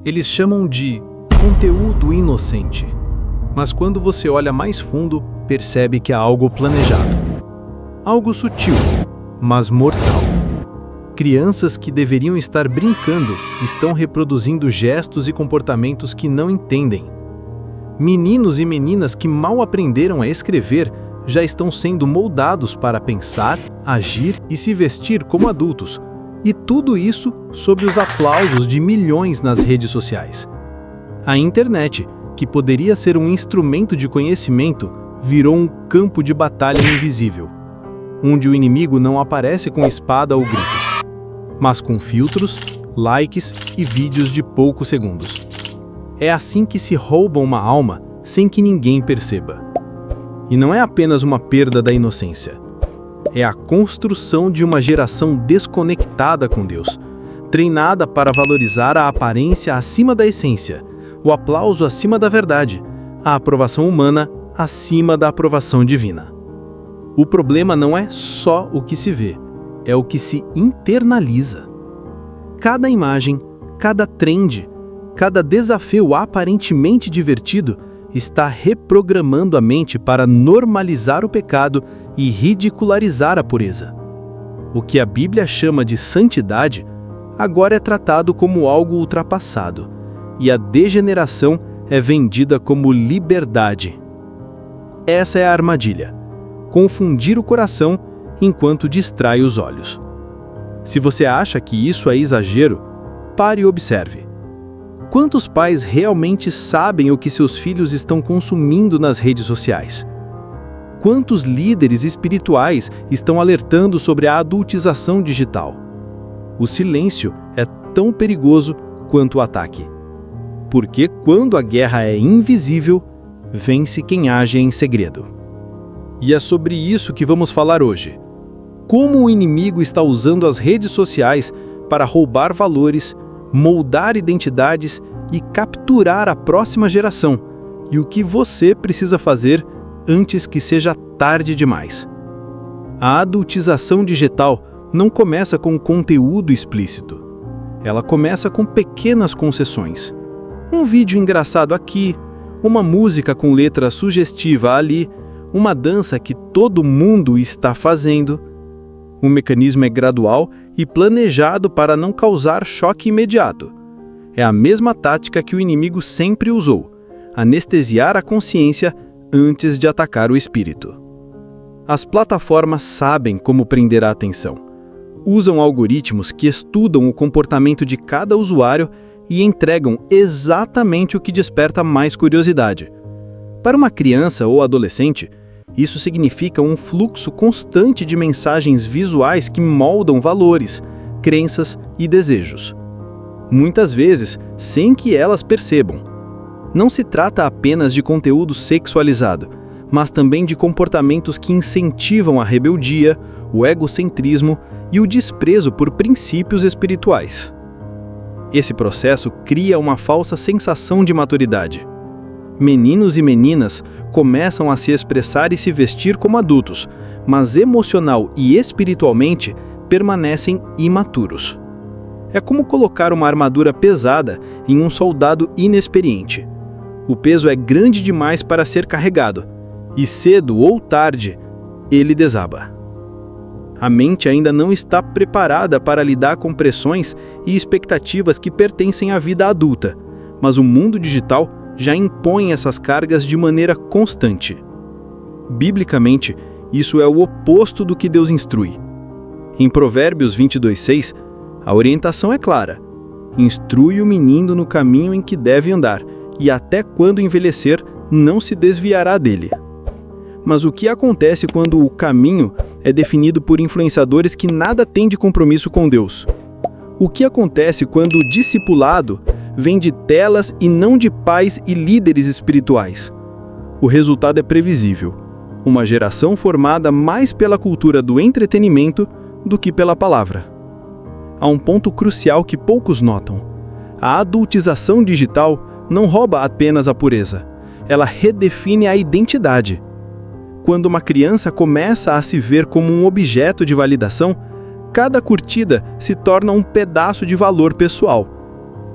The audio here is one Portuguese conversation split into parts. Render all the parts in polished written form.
Eles chamam de conteúdo inocente. Mas quando você olha mais fundo, percebe que há algo planejado. Algo sutil, mas mortal. Crianças que deveriam estar brincando estão reproduzindo gestos e comportamentos que não entendem. Meninos e meninas que mal aprenderam a escrever já estão sendo moldados para pensar, agir e se vestir como adultos. E tudo isso sob os aplausos de milhões nas redes sociais. A internet, que poderia ser um instrumento de conhecimento, virou um campo de batalha invisível, onde o inimigo não aparece com espada ou gritos, mas com filtros, likes e vídeos de poucos segundos. É assim que se rouba uma alma sem que ninguém perceba. E não é apenas uma perda da inocência. É a construção de uma geração desconectada com Deus, treinada para valorizar a aparência acima da essência, o aplauso acima da verdade, a aprovação humana acima da aprovação divina. O problema não é só o que se vê, é o que se internaliza. Cada imagem, cada trend, cada desafio aparentemente divertido está reprogramando a mente para normalizar o pecado e ridicularizar a pureza. O que a Bíblia chama de santidade agora é tratado como algo ultrapassado, e a degeneração é vendida como liberdade. Essa é a armadilha: confundir o coração enquanto distrai os olhos. Se você acha que isso é exagero, pare e observe. Quantos pais realmente sabem o que seus filhos estão consumindo nas redes sociais? Quantos líderes espirituais estão alertando sobre a adultização digital? O silêncio é tão perigoso quanto o ataque. Porque quando a guerra é invisível, vence quem age em segredo. E é sobre isso que vamos falar hoje. Como o inimigo está usando as redes sociais para roubar valores, moldar identidades e capturar a próxima geração, e o que você precisa fazer antes que seja tarde demais. A adultização digital não começa com conteúdo explícito. Ela começa com pequenas concessões. Um vídeo engraçado aqui, uma música com letra sugestiva ali, uma dança que todo mundo está fazendo. O mecanismo é gradual e planejado para não causar choque imediato. É a mesma tática que o inimigo sempre usou: anestesiar a consciência antes de atacar o espírito. As plataformas sabem como prender a atenção. Usam algoritmos que estudam o comportamento de cada usuário e entregam exatamente o que desperta mais curiosidade. Para uma criança ou adolescente, isso significa um fluxo constante de mensagens visuais que moldam valores, crenças e desejos. Muitas vezes, sem que elas percebam. Não se trata apenas de conteúdo sexualizado, mas também de comportamentos que incentivam a rebeldia, o egocentrismo e o desprezo por princípios espirituais. Esse processo cria uma falsa sensação de maturidade. Meninos e meninas começam a se expressar e se vestir como adultos, mas emocional e espiritualmente permanecem imaturos. É como colocar uma armadura pesada em um soldado inexperiente. O peso é grande demais para ser carregado, e cedo ou tarde, ele desaba. A mente ainda não está preparada para lidar com pressões e expectativas que pertencem à vida adulta, mas o mundo digital já impõe essas cargas de maneira constante. Biblicamente, isso é o oposto do que Deus instrui. Em Provérbios 22:6, a orientação é clara: instrui o menino no caminho em que deve andar, e até quando envelhecer, não se desviará dele. Mas o que acontece quando o caminho é definido por influenciadores que nada têm de compromisso com Deus? O que acontece quando o discipulado vem de telas e não de pais e líderes espirituais? O resultado é previsível: uma geração formada mais pela cultura do entretenimento do que pela palavra. Há um ponto crucial que poucos notam: a adultização digital não rouba apenas a pureza, ela redefine a identidade. Quando uma criança começa a se ver como um objeto de validação, cada curtida se torna um pedaço de valor pessoal.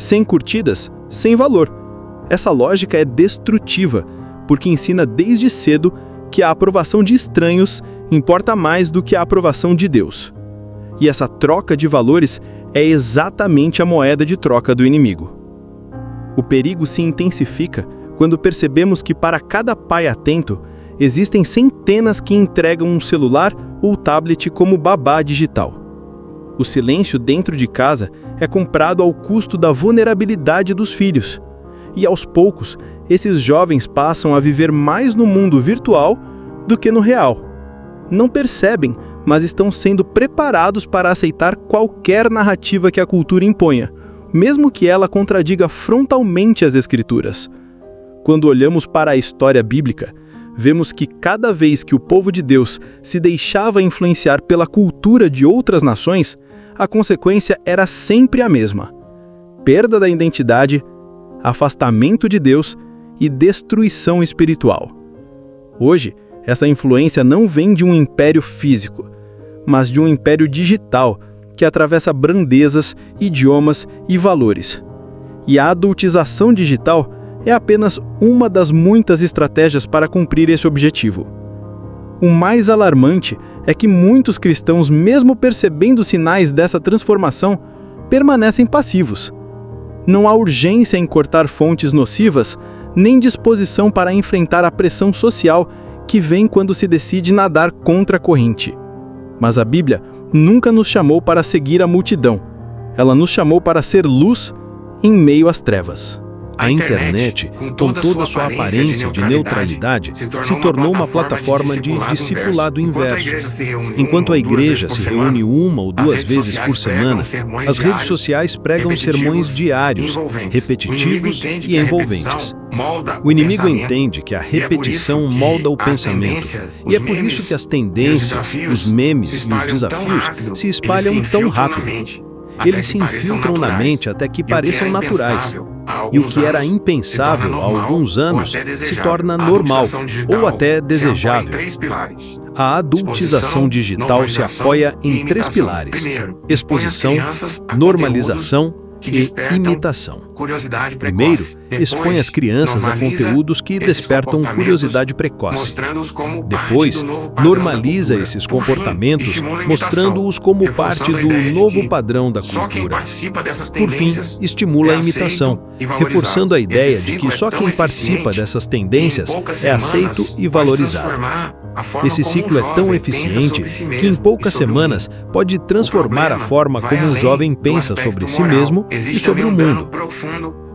Sem curtidas, sem valor. Essa lógica é destrutiva, porque ensina desde cedo que a aprovação de estranhos importa mais do que a aprovação de Deus. E essa troca de valores é exatamente a moeda de troca do inimigo. O perigo se intensifica quando percebemos que para cada pai atento, existem centenas que entregam um celular ou tablet como babá digital. O silêncio dentro de casa é comprado ao custo da vulnerabilidade dos filhos. E aos poucos, esses jovens passam a viver mais no mundo virtual do que no real. Não percebem, mas estão sendo preparados para aceitar qualquer narrativa que a cultura imponha, mesmo que ela contradiga frontalmente as Escrituras. Quando olhamos para a história bíblica, vemos que cada vez que o povo de Deus se deixava influenciar pela cultura de outras nações, a consequência era sempre a mesma: perda da identidade, afastamento de Deus e destruição espiritual. Hoje, essa influência não vem de um império físico, mas de um império digital que atravessa brandezas, idiomas e valores. E a adultização digital é apenas uma das muitas estratégias para cumprir esse objetivo. O mais alarmante é que muitos cristãos, mesmo percebendo sinais dessa transformação, permanecem passivos. Não há urgência em cortar fontes nocivas, nem disposição para enfrentar a pressão social que vem quando se decide nadar contra a corrente. Mas a Bíblia nunca nos chamou para seguir a multidão. Ela nos chamou para ser luz em meio às trevas. A internet, com toda a sua aparência de neutralidade, se tornou uma plataforma de discipulado inverso. Enquanto a igreja se reúne uma ou duas vezes por semana, as redes sociais pregam sermões diários, repetitivos e envolventes. O inimigo entende que a repetição molda o pensamento, e é por isso que as tendências, os memes e os desafios se espalham tão rápido. Eles se infiltram na mente até que pareçam naturais. E o que era impensável há alguns anos se torna normal ou até desejável. A adultização digital se apoia em 3 pilares: exposição, normalização e imitação. Primeiro, expõe as crianças a conteúdos que despertam curiosidade precoce. Depois, normaliza esses comportamentos, mostrando-os como parte do novo padrão da cultura. Por fim, estimula a imitação, reforçando a ideia de que só quem participa dessas tendências é aceito e valorizado. Esse ciclo é tão eficiente que em poucas semanas pode transformar a forma como um jovem pensa sobre si mesmo e sobre o mundo.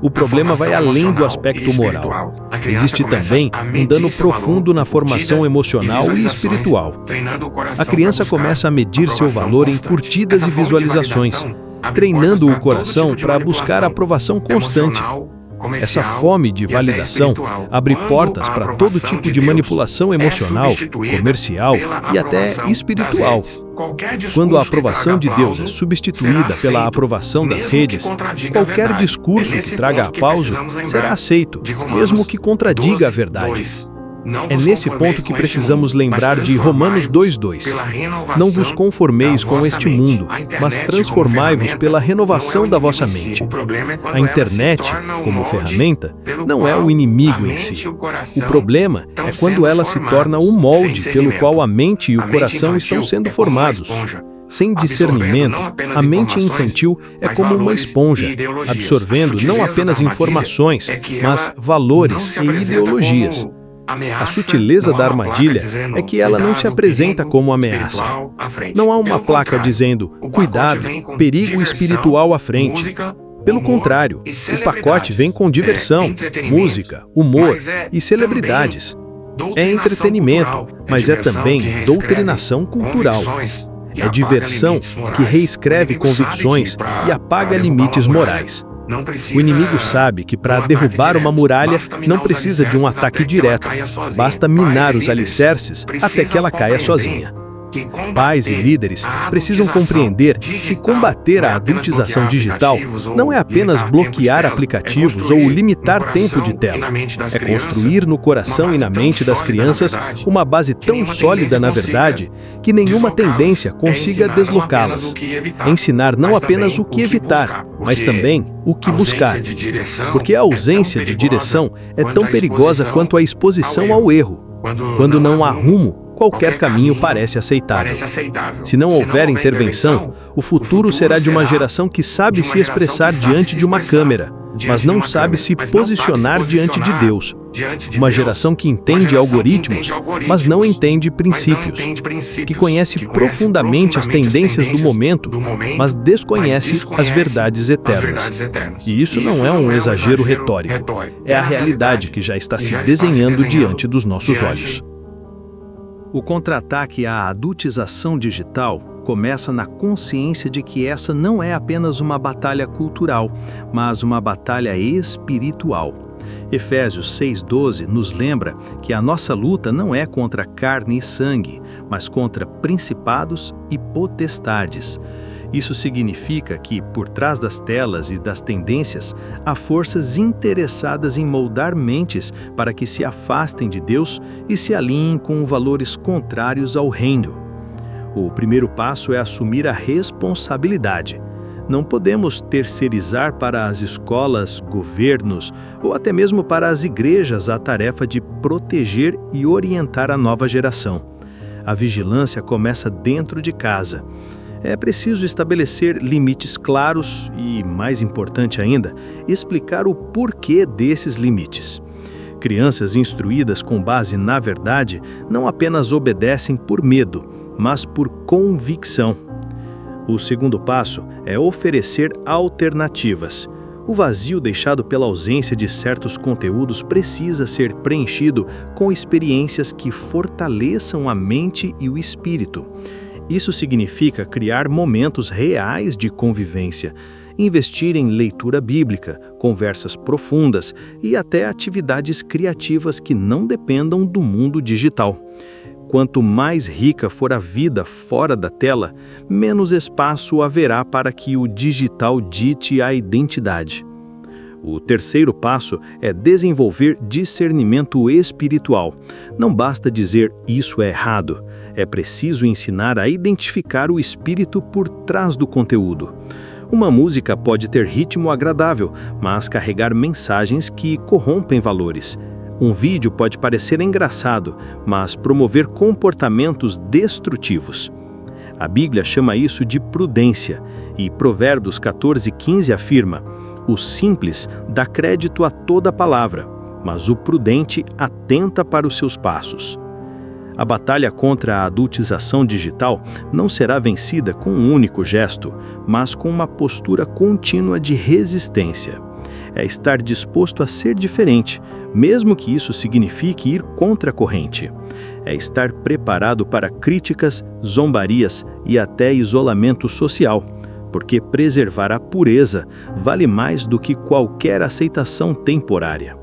O problema vai além do aspecto moral. Existe também um dano profundo na formação emocional e espiritual. A criança começa a medir seu valor em curtidas e visualizações, treinando o coração para buscar aprovação constante. Essa fome de validação abre portas para todo tipo de manipulação emocional, comercial e até espiritual. Quando a aprovação de Deus é substituída pela aprovação das redes, qualquer discurso que traga aplauso será aceito, mesmo que contradiga a verdade. É nesse ponto que precisamos lembrar de Romanos 2:2. Não vos conformeis com este mundo, mas transformai-vos pela renovação da vossa mente. A internet, como ferramenta, não é o inimigo em si. O problema é quando ela se torna um molde pelo qual a mente e o coração estão sendo formados. Sem discernimento, a mente infantil é como uma esponja, absorvendo não apenas informações, mas valores e ideologias. A sutileza da armadilha é que ela não se apresenta como ameaça. Não há uma placa dizendo, cuidado, perigo espiritual à frente. Pelo contrário, o pacote vem com diversão, música, humor e celebridades. É entretenimento, mas é também doutrinação cultural. É diversão que reescreve convicções e apaga limites morais. O inimigo sabe que para derrubar uma muralha não precisa de um ataque direto, basta minar os alicerces até que ela caia sozinha. Pais e líderes precisam compreender que combater a adultização digital não é apenas bloquear aplicativos ou limitar tempo de tela. É construir no coração e na mente das crianças uma base tão sólida na verdade que nenhuma tendência consiga deslocá-las. Ensinar não apenas o que evitar, mas também o que buscar. Porque a ausência de direção é tão perigosa quanto a exposição ao erro. Quando não há rumo, qualquer caminho parece aceitável. Se não houver intervenção, o futuro será de uma geração que sabe se expressar diante de uma câmera, mas não sabe se posicionar diante de Deus. Uma geração que entende algoritmos, mas não entende princípios. Que conhece profundamente as tendências do momento, mas desconhece as verdades eternas. E isso não é um exagero retórico. É a realidade que já está se desenhando diante dos nossos olhos. O contra-ataque à adultização digital começa na consciência de que essa não é apenas uma batalha cultural, mas uma batalha espiritual. Efésios 6,12 nos lembra que a nossa luta não é contra carne e sangue, mas contra principados e potestades. Isso significa que, por trás das telas e das tendências, há forças interessadas em moldar mentes para que se afastem de Deus e se alinhem com valores contrários ao reino. O primeiro passo é assumir a responsabilidade. Não podemos terceirizar para as escolas, governos ou até mesmo para as igrejas a tarefa de proteger e orientar a nova geração. A vigilância começa dentro de casa. É preciso estabelecer limites claros e, mais importante ainda, explicar o porquê desses limites. Crianças instruídas com base na verdade não apenas obedecem por medo, mas por convicção. O segundo passo é oferecer alternativas. O vazio deixado pela ausência de certos conteúdos precisa ser preenchido com experiências que fortaleçam a mente e o espírito. Isso significa criar momentos reais de convivência, investir em leitura bíblica, conversas profundas e até atividades criativas que não dependam do mundo digital. Quanto mais rica for a vida fora da tela, menos espaço haverá para que o digital dite a identidade. O terceiro passo é desenvolver discernimento espiritual. Não basta dizer isso é errado. É preciso ensinar a identificar o espírito por trás do conteúdo. Uma música pode ter ritmo agradável, mas carregar mensagens que corrompem valores. Um vídeo pode parecer engraçado, mas promover comportamentos destrutivos. A Bíblia chama isso de prudência, e Provérbios 14:15 afirma: o simples dá crédito a toda palavra, mas o prudente atenta para os seus passos. A batalha contra a adultização digital não será vencida com um único gesto, mas com uma postura contínua de resistência. É estar disposto a ser diferente, mesmo que isso signifique ir contra a corrente. É estar preparado para críticas, zombarias e até isolamento social, porque preservar a pureza vale mais do que qualquer aceitação temporária.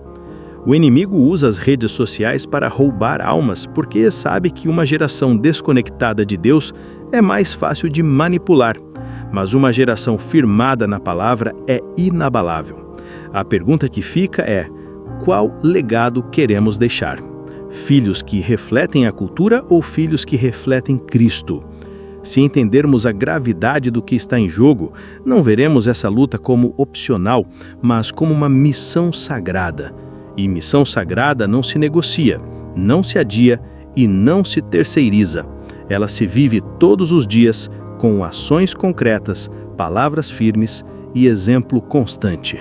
O inimigo usa as redes sociais para roubar almas porque sabe que uma geração desconectada de Deus é mais fácil de manipular, mas uma geração firmada na palavra é inabalável. A pergunta que fica é: qual legado queremos deixar? Filhos que refletem a cultura ou filhos que refletem Cristo? Se entendermos a gravidade do que está em jogo, não veremos essa luta como opcional, mas como uma missão sagrada. E missão sagrada não se negocia, não se adia e não se terceiriza. Ela se vive todos os dias com ações concretas, palavras firmes e exemplo constante.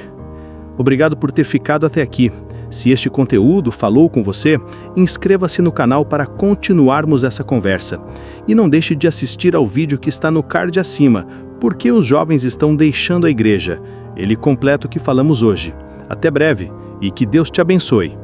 Obrigado por ter ficado até aqui. Se este conteúdo falou com você, inscreva-se no canal para continuarmos essa conversa. E não deixe de assistir ao vídeo que está no card acima, Por que os jovens estão deixando a igreja? Ele completa o que falamos hoje. Até breve e que Deus te abençoe.